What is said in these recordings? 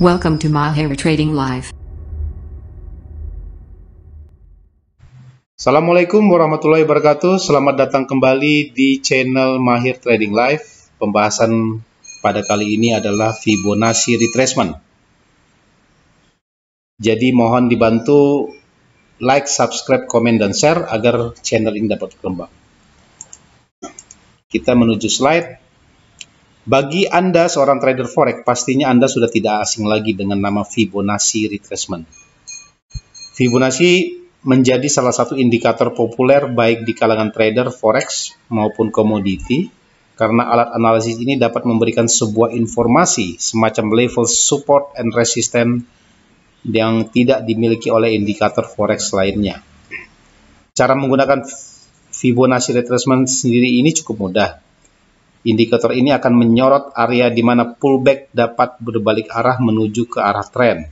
Welcome to Mahir Trading Live. Assalamualaikum warahmatullahi wabarakatuh. Selamat datang kembali di channel Mahir Trading Live. Pembahasan pada kali ini adalah Fibonacci retracement. Jadi mohon dibantu like, subscribe, komen, dan share agar channel ini dapat berkembang. Kita menuju slide. Bagi Anda seorang trader forex, pastinya Anda sudah tidak asing lagi dengan nama Fibonacci retracement. Fibonacci menjadi salah satu indikator populer baik di kalangan trader forex maupun komoditi, karena alat analisis ini dapat memberikan sebuah informasi semacam level support and resistance yang tidak dimiliki oleh indikator forex lainnya. Cara menggunakan Fibonacci retracement sendiri ini cukup mudah. Indikator ini akan menyorot area di mana pullback dapat berbalik arah menuju ke arah tren,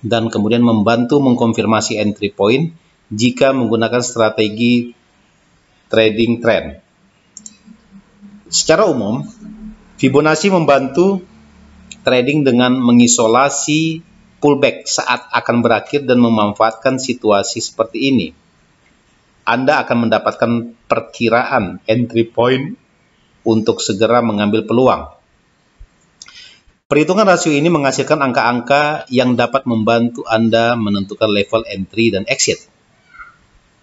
dan kemudian membantu mengkonfirmasi entry point jika menggunakan strategi trading trend. Secara umum, Fibonacci membantu trading dengan mengisolasi pullback saat akan berakhir dan memanfaatkan situasi seperti ini. Anda akan mendapatkan perkiraan entry point untuk segera mengambil peluang. Perhitungan rasio ini menghasilkan angka-angka yang dapat membantu Anda menentukan level entry dan exit.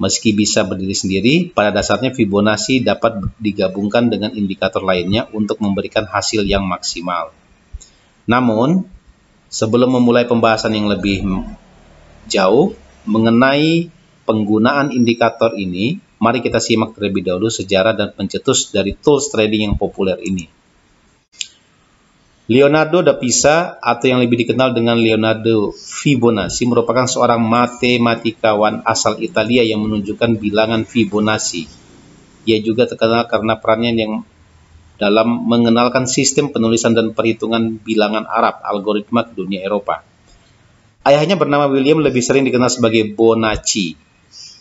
Meski bisa berdiri sendiri, pada dasarnya Fibonacci dapat digabungkan dengan indikator lainnya untuk memberikan hasil yang maksimal. Namun, sebelum memulai pembahasan yang lebih jauh mengenai penggunaan indikator ini, mari kita simak terlebih dahulu sejarah dan pencetus dari tools trading yang populer ini. Leonardo da Pisa, atau yang lebih dikenal dengan Leonardo Fibonacci, merupakan seorang matematikawan asal Italia yang menunjukkan bilangan Fibonacci. Ia juga terkenal karena perannya yang dalam mengenalkan sistem penulisan dan perhitungan bilangan Arab, algoritma ke dunia Eropa. Ayahnya bernama William, lebih sering dikenal sebagai Bonacci.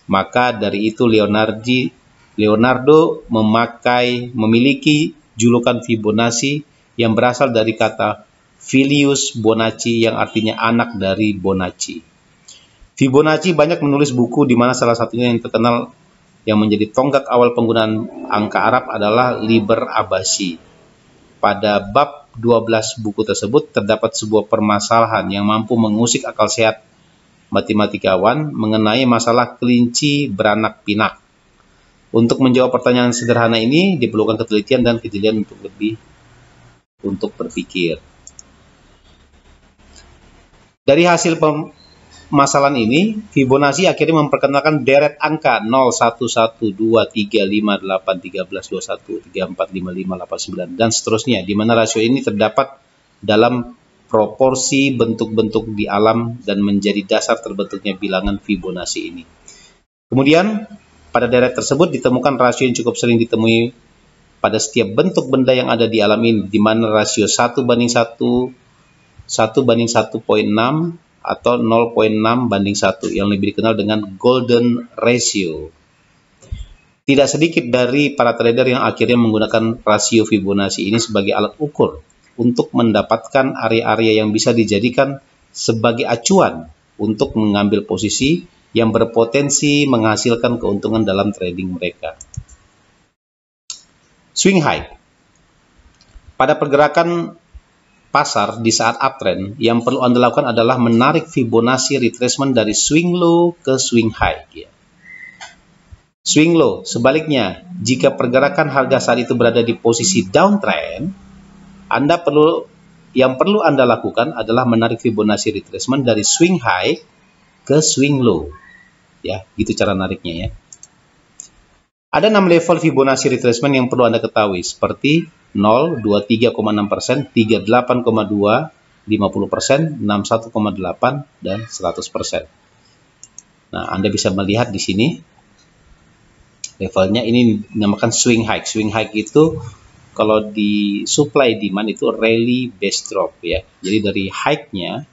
Maka dari itu Leonardo memiliki julukan Fibonacci yang berasal dari kata Filius Bonacci yang artinya anak dari Bonacci. Fibonacci banyak menulis buku, di mana salah satunya yang terkenal yang menjadi tonggak awal penggunaan angka Arab adalah Liber Abbasi. Pada bab 12 buku tersebut terdapat sebuah permasalahan yang mampu mengusik akal sehat matematikawan mengenai masalah kelinci beranak pinak. Untuk menjawab pertanyaan sederhana ini diperlukan ketelitian dan kejelian untuk berpikir. Dari hasil permasalahan ini, Fibonacci akhirnya memperkenalkan deret angka 0, 1, 1, 2, 3, 5, 8, 13, 21, 34, 55, 89, dan seterusnya, di mana rasio ini terdapat dalam proporsi bentuk-bentuk di alam dan menjadi dasar terbentuknya bilangan Fibonacci ini. Kemudian, pada deret tersebut ditemukan rasio yang cukup sering ditemui pada setiap bentuk benda yang ada di alam ini, di mana rasio 1 banding 1, 1 banding 1.6, atau 0.6 banding 1, yang lebih dikenal dengan golden ratio. Tidak sedikit dari para trader yang akhirnya menggunakan rasio Fibonacci ini sebagai alat ukur untuk mendapatkan area-area yang bisa dijadikan sebagai acuan untuk mengambil posisi yang berpotensi menghasilkan keuntungan dalam trading mereka. Swing high. Pada pergerakan pasar di saat uptrend, yang perlu Anda lakukan adalah menarik Fibonacci retracement dari swing low ke swing high. Swing low, sebaliknya, jika pergerakan harga saat itu berada di posisi downtrend, yang perlu Anda lakukan adalah menarik Fibonacci retracement dari swing high ke swing low. Ya, gitu cara nariknya ya. Ada 6 level Fibonacci retracement yang perlu Anda ketahui, seperti 0, 23,6%, 38,2%, 50%, 61,8%, dan 100%. Nah, Anda bisa melihat di sini levelnya ini dinamakan swing high. Swing high itu kalau di supply demand itu rally base drop ya. Jadi dari high-nya,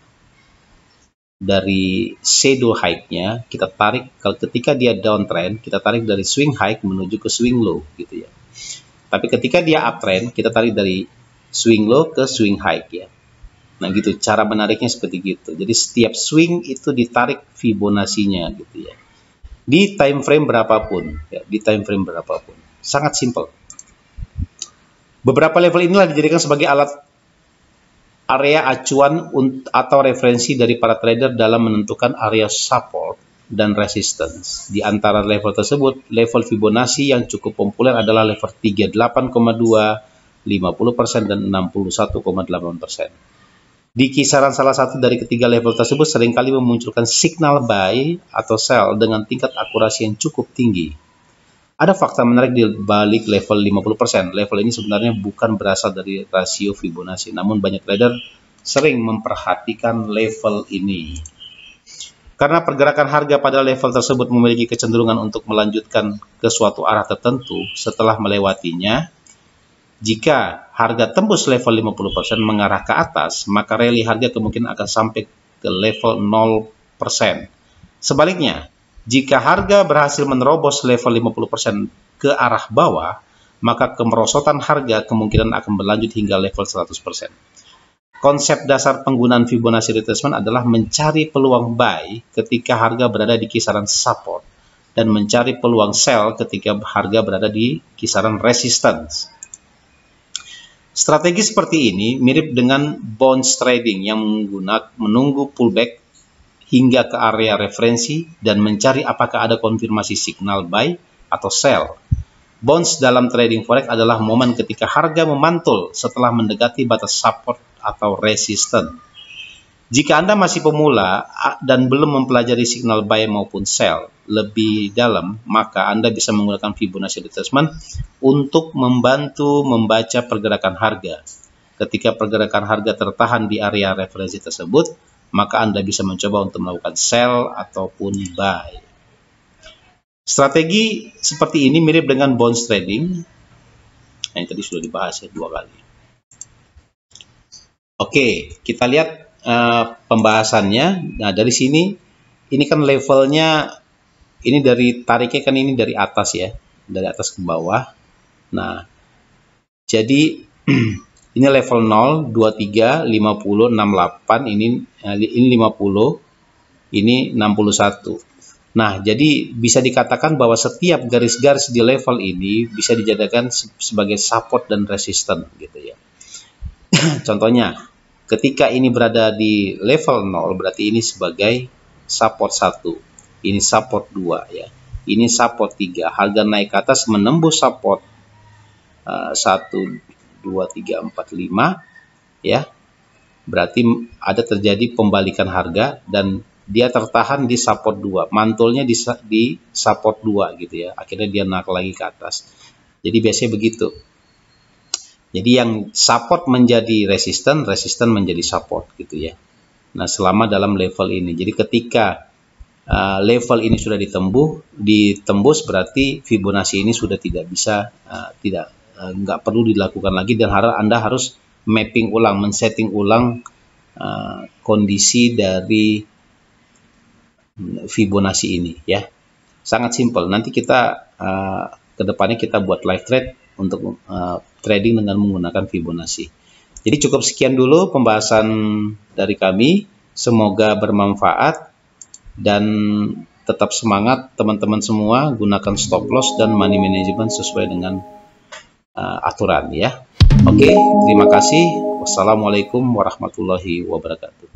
dari shadow high-nya kita tarik, kalau ketika dia downtrend kita tarik dari swing high menuju ke swing low gitu ya. Tapi ketika dia uptrend kita tarik dari swing low ke swing high ya. Nah gitu, cara menariknya seperti gitu. Jadi setiap swing itu ditarik Fibonacci-nya gitu ya. Di time frame berapapun, ya, di time frame berapapun. Sangat simpel. Beberapa level inilah dijadikan sebagai alat area acuan atau referensi dari para trader dalam menentukan area support dan resistance. Di antara level tersebut, level Fibonacci yang cukup populer adalah level 38,2, 50% dan 61,8%. Di kisaran salah satu dari ketiga level tersebut seringkali memunculkan signal buy atau sell dengan tingkat akurasi yang cukup tinggi. Ada fakta menarik di balik level 50%. Level ini sebenarnya bukan berasal dari rasio Fibonacci, namun banyak trader sering memperhatikan level ini. Karena pergerakan harga pada level tersebut memiliki kecenderungan untuk melanjutkan ke suatu arah tertentu setelah melewatinya. Jika harga tembus level 50% mengarah ke atas, maka rally harga kemungkinan akan sampai ke level 0%. Sebaliknya, jika harga berhasil menerobos level 50% ke arah bawah, maka kemerosotan harga kemungkinan akan berlanjut hingga level 100%. Konsep dasar penggunaan Fibonacci retracement adalah mencari peluang buy ketika harga berada di kisaran support dan mencari peluang sell ketika harga berada di kisaran resistance. Strategi seperti ini mirip dengan bonds trading yang menunggu pullback hingga ke area referensi dan mencari apakah ada konfirmasi signal buy atau sell. Bonds dalam trading forex adalah momen ketika harga memantul setelah mendekati batas support atau resistance. Jika Anda masih pemula dan belum mempelajari signal buy maupun sell lebih dalam, maka Anda bisa menggunakan Fibonacci retracement untuk membantu membaca pergerakan harga. Ketika pergerakan harga tertahan di area referensi tersebut, maka Anda bisa mencoba untuk melakukan sell ataupun buy. Strategi seperti ini mirip dengan bonds trading. Yang tadi sudah dibahas ya 2 kali. Oke, kita lihat pembahasannya. Nah, dari sini ini kan levelnya ini dari tariknya kan ini dari atas ya, dari atas ke bawah. Nah, jadi ini level 0, 23, 50, 68, ini 50, ini 61. Nah, jadi bisa dikatakan bahwa setiap garis-garis di level ini bisa dijadikan sebagai support dan resistance gitu ya. Contohnya, ketika ini berada di level 0, berarti ini sebagai support 1, ini support 2 ya, ini support 3. Harga naik ke atas menembus support 1, 2, 3, 4, 5 ya. Berarti ada terjadi pembalikan harga dan dia tertahan di support 2. Mantulnya di support 2 gitu ya. Akhirnya dia naik lagi ke atas. Jadi biasanya begitu. Jadi yang support menjadi resisten, resisten menjadi support gitu ya. Nah, selama dalam level ini. Jadi ketika level ini sudah ditembus berarti Fibonacci ini sudah tidak bisa, nggak perlu dilakukan lagi dan Anda harus mapping ulang, men-setting ulang kondisi dari Fibonacci ini ya. Sangat simpel. Nanti kita kedepannya kita buat live trade untuk trading dengan menggunakan Fibonacci. Jadi cukup sekian dulu pembahasan dari kami. Semoga bermanfaat dan tetap semangat teman-teman semua. Gunakan stop loss dan money management sesuai dengan aturan ya. Oke, terima kasih. Wassalamualaikum warahmatullahi wabarakatuh.